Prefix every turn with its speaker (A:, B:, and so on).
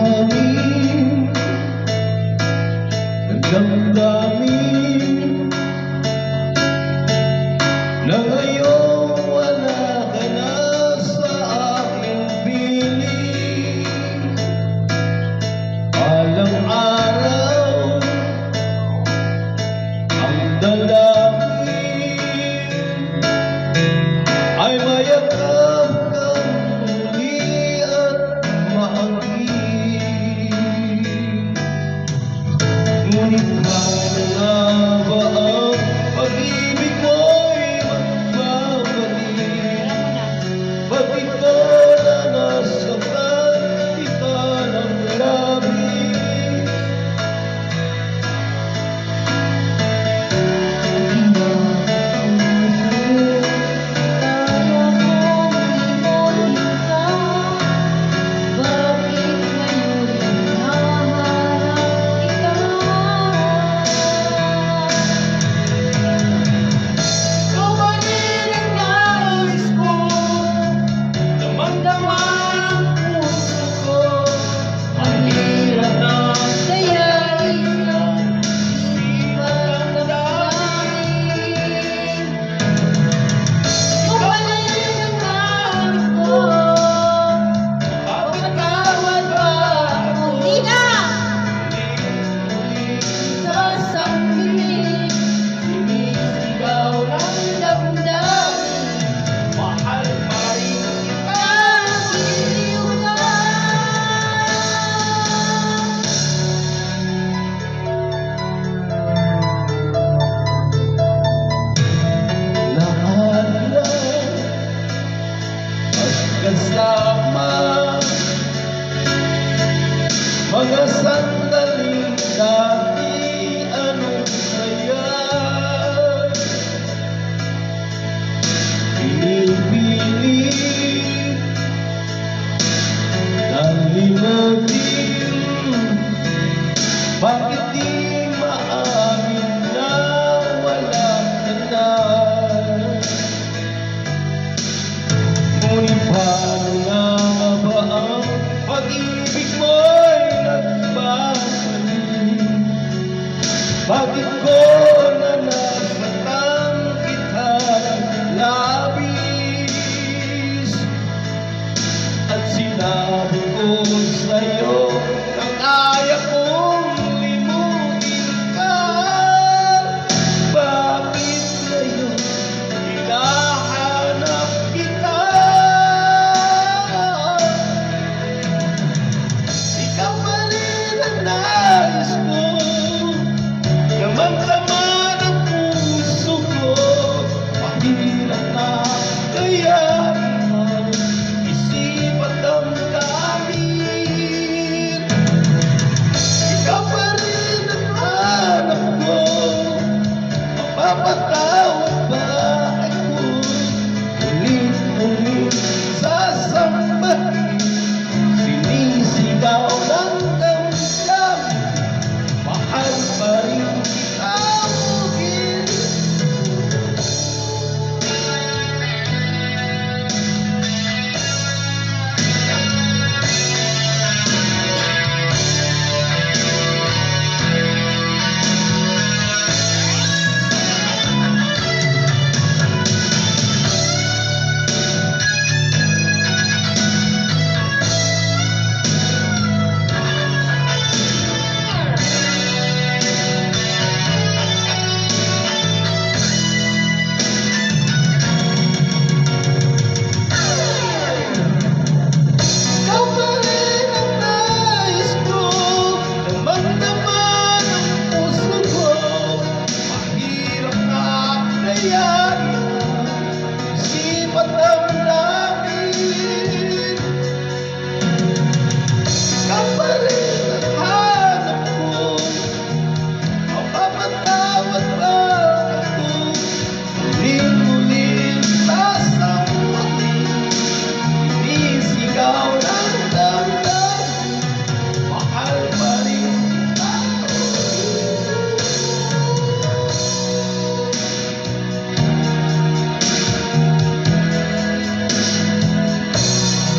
A: amin ng damdamin na ngayon wala ka na sa aking piling. Alang araw ang dalangin ay mayakap kang muli at maangkin. Ngunit paano nga ba ang pag-ibig mo'y magbabalik? Ba't ito na nasaktan kita ng labis? Kasama mga sandaling dati, anong saya. Pinipilit ng linagin, bakit di maamin na wala ka na? Ngunit paano nga ba ang pag-ibig mo'y nagbabalik? Bakit ko